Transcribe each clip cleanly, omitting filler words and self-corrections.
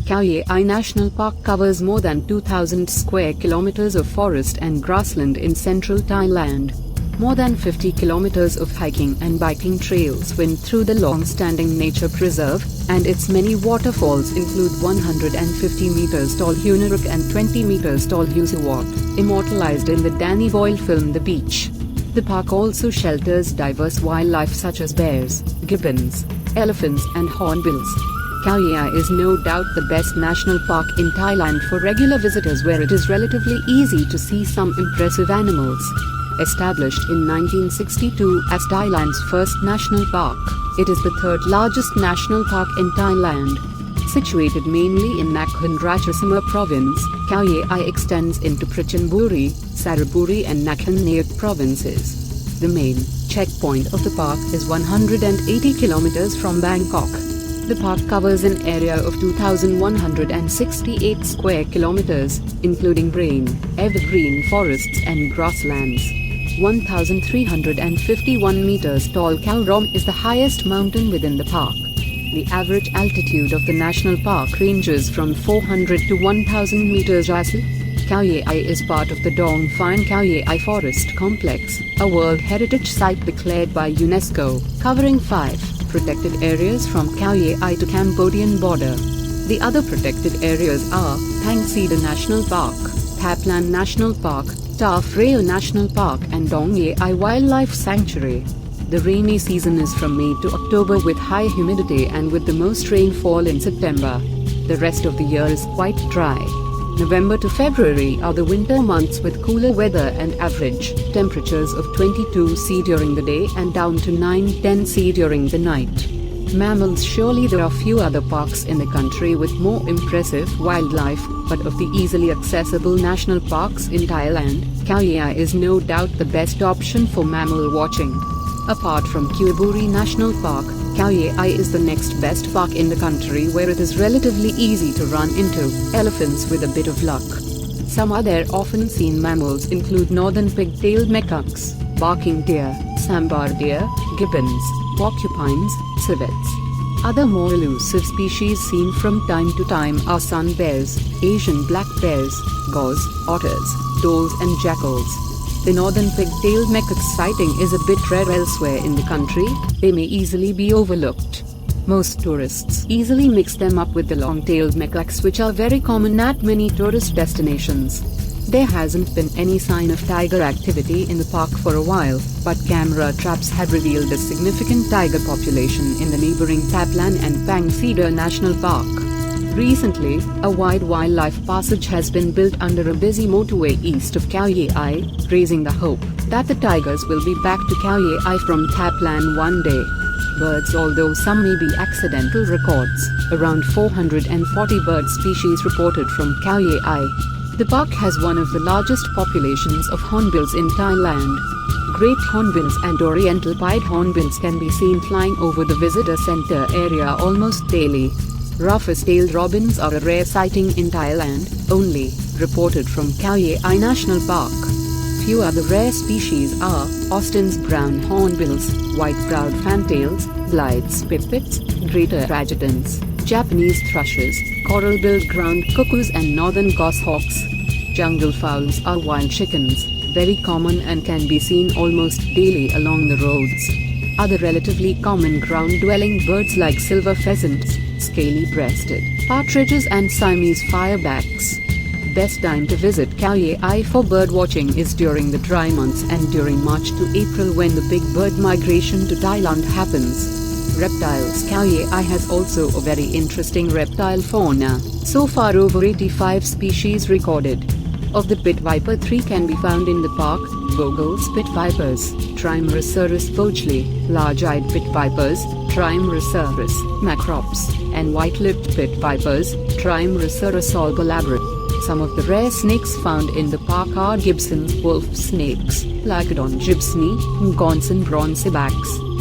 Khao Yai National Park covers more than 2,000 square kilometers of forest and grassland in central Thailand. More than 50 kilometers of hiking and biking trails wind through the long-standing nature preserve, and its many waterfalls include 150 meters tall Hunaruk and 20 meters tall Usuwat, immortalized in the Danny Boyle film The Beach. The park also shelters diverse wildlife such as bears, gibbons, elephants and hornbills. Khao Yai is no doubt the best national park in Thailand for regular visitors, where it is relatively easy to see some impressive animals. Established in 1962 as Thailand's first national park, it is the third largest national park in Thailand. Situated mainly in Nakhon Ratchasima province, Khao Yai extends into Prachanburi, Saraburi and Nakhon Nayok provinces. The main checkpoint of the park is 180 kilometers from Bangkok. The park covers an area of 2,168 square kilometers, including rain, evergreen forests and grasslands. 1,351 meters tall Khao Rom is the highest mountain within the park. The average altitude of the national park ranges from 400 to 1,000 meters. Khao Yai is part of the Dong Phain Khao Yai Forest Complex, a World Heritage Site declared by UNESCO, covering 5 protected areas from Khao Yai to Cambodian border. The other protected areas are Thang Cedar National Park, Thaplan National Park, Ta Phrail National Park and Dong Yai Wildlife Sanctuary. The rainy season is from May to October with high humidity and with the most rainfall in September. The rest of the year is quite dry. November to February are the winter months with cooler weather and average temperatures of 22 C during the day and down to 9-10 C during the night. Mammals. Surely there are few other parks in the country with more impressive wildlife, but of the easily accessible national parks in Thailand, Khao Yai is no doubt the best option for mammal watching. Apart from Kyuburi National Park, Khao Yai is the next best park in the country, where it is relatively easy to run into elephants with a bit of luck. Some other often seen mammals include northern pig-tailed macaques, barking deer, sambar deer, gibbons, porcupines, civets. Other more elusive species seen from time to time are sun bears, Asian black bears, gauze, otters, dholes and jackals. The northern pig-tailed macaque sighting is a bit rare elsewhere in the country. They may easily be overlooked. Most tourists easily mix them up with the long-tailed macaques, which are very common at many tourist destinations. There hasn't been any sign of tiger activity in the park for a while, but camera traps have revealed a significant tiger population in the neighboring Thaplan and Phang Cedar National Park. Recently, a wide wildlife passage has been built under a busy motorway east of Khao Yai, raising the hope that the tigers will be back to Khao Yai from Thaplan one day. Birds. Although some may be accidental records, around 440 bird species reported from Khao Yai. The park has one of the largest populations of hornbills in Thailand. Great hornbills and oriental pied hornbills can be seen flying over the visitor center area almost daily. Rufous-tailed robins are a rare sighting in Thailand, only reported from Khao Yai National Park. Few other rare species are Austin's brown hornbills, white-browed fantails, Blythe's pipits, greater adjutants, Japanese thrushes, coral-billed ground cuckoos and northern goshawks. Jungle fowls are wild chickens, very common and can be seen almost daily along the roads. Other relatively common ground-dwelling birds like silver pheasants, scaly-breasted partridges and Siamese firebacks. Best time to visit Khao Yai for birdwatching is during the dry months and during March to April, when the big bird migration to Thailand happens. Reptiles. Khao Yai has also a very interesting reptile fauna. So far over 85 species recorded. Of the pit viper, 3 can be found in the park: Vogel's pit vipers, Trimeresurus vochley, large-eyed pit vipers, Trimeresurus macrops, and white-lipped pit vipers, Trimeresurus albulabra. Some of the rare snakes found in the park are Gibson's wolf snakes, Lycodon gibsoni, Ngonson bronzebax,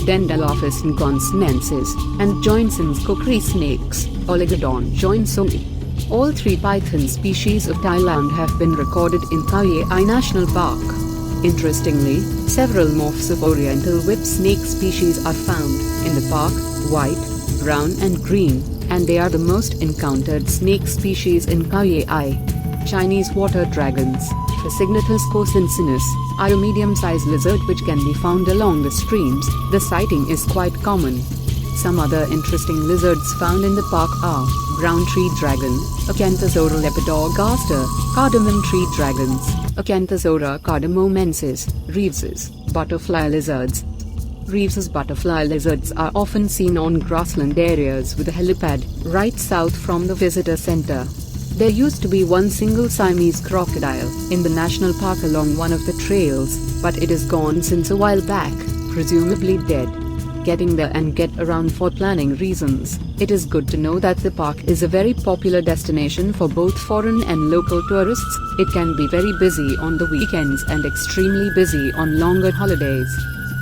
Dendalophis ngonsenensis, and Joinson's cookery snakes, Oligodon joinsoni. All 3 python species of Thailand have been recorded in Khao Yai National Park. Interestingly, several morphs of oriental whip snake species are found in the park: white, brown and green. and they are the most encountered snake species in Khao Yai. Chinese water dragons, Phasignithus cosincinus, are a medium-sized lizard which can be found along the streams. The sighting is quite common. Some other interesting lizards found in the park are brown tree dragon, Acanthosora lepidogasta, cardamom tree dragons, Acanthosora cardamomensis, Reeves's butterfly lizards. Reeves's butterfly lizards are often seen on grassland areas with a helipad right south from the visitor center. There used to be one single Siamese crocodile in the national park along one of the trails, but it is gone since a while back, presumably dead. Getting there and get around for planning reasons, it is good to know that the park is a very popular destination for both foreign and local tourists. It can be very busy on the weekends and extremely busy on longer holidays.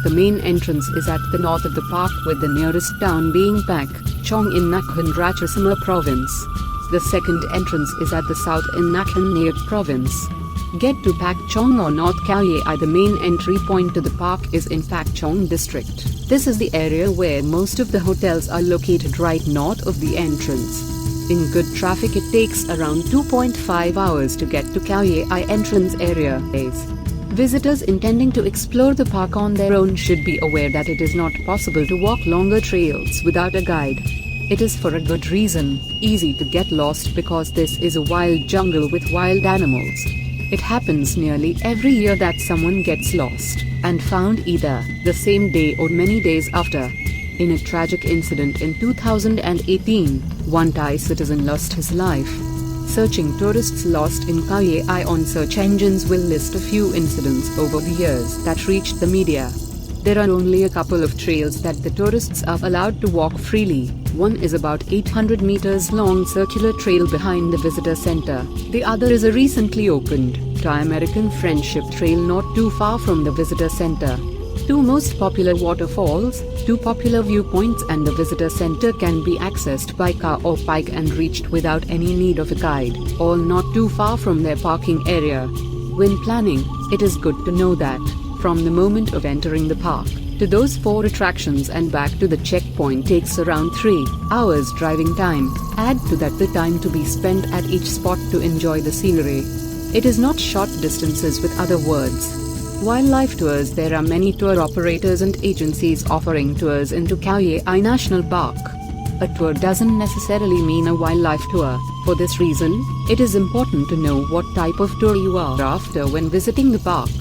The main entrance is at the north of the park, with the nearest town being Pak Chong in Nakhon Ratchasima province. The second entrance is at the south in Nakhon Nayat province. Get to Pak Chong or North Khao Yai. The main entry point to the park is in Pak Chong district. This is the area where most of the hotels are located right north of the entrance. In good traffic it takes around 2.5 hours to get to Khao Yai entrance area. Visitors intending to explore the park on their own should be aware that it is not possible to walk longer trails without a guide. It is for a good reason easy to get lost, because this is a wild jungle with wild animals. It happens nearly every year that someone gets lost and found either the same day or many days after. In a tragic incident in 2018, one Thai citizen lost his life. Searching tourists lost in Khao Yai on search engines will list a few incidents over the years that reached the media. There are only a couple of trails that the tourists are allowed to walk freely. One is about 800 meters long circular trail behind the visitor center. The other is a recently opened Thai-American Friendship Trail not too far from the visitor center. Two most popular waterfalls, two popular viewpoints and the visitor center can be accessed by car or bike and reached without any need of a guide, all not too far from their parking area. When planning, it is good to know that from the moment of entering the park to those 4 attractions and back to the checkpoint takes around 3 hours driving time. Add to that the time to be spent at each spot to enjoy the scenery. It is not short distances, with other words. Wildlife tours. There are many tour operators and agencies offering tours into Khao Yai National Park. A tour doesn't necessarily mean a wildlife tour. For this reason, it is important to know what type of tour you are after when visiting the park.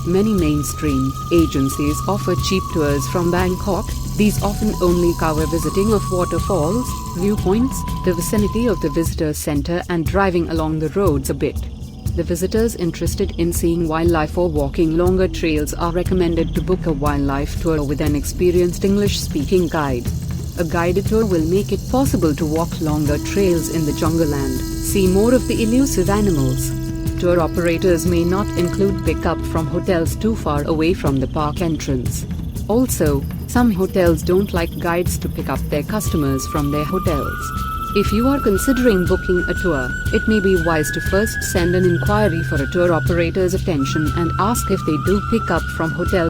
Many mainstream agencies offer cheap tours from Bangkok. These often only cover visiting of waterfalls, viewpoints, the vicinity of the visitor center and driving along the roads a bit. The visitors interested in seeing wildlife or walking longer trails are recommended to book a wildlife tour with an experienced English-speaking guide. A guided tour will make it possible to walk longer trails in the jungle and see more of the elusive animals. Tour operators may not include pickup from hotels too far away from the park entrance. Also, some hotels don't like guides to pick up their customers from their hotels. If you are considering booking a tour, it may be wise to first send an inquiry for a tour operator's attention and ask if they do pick up from hotels.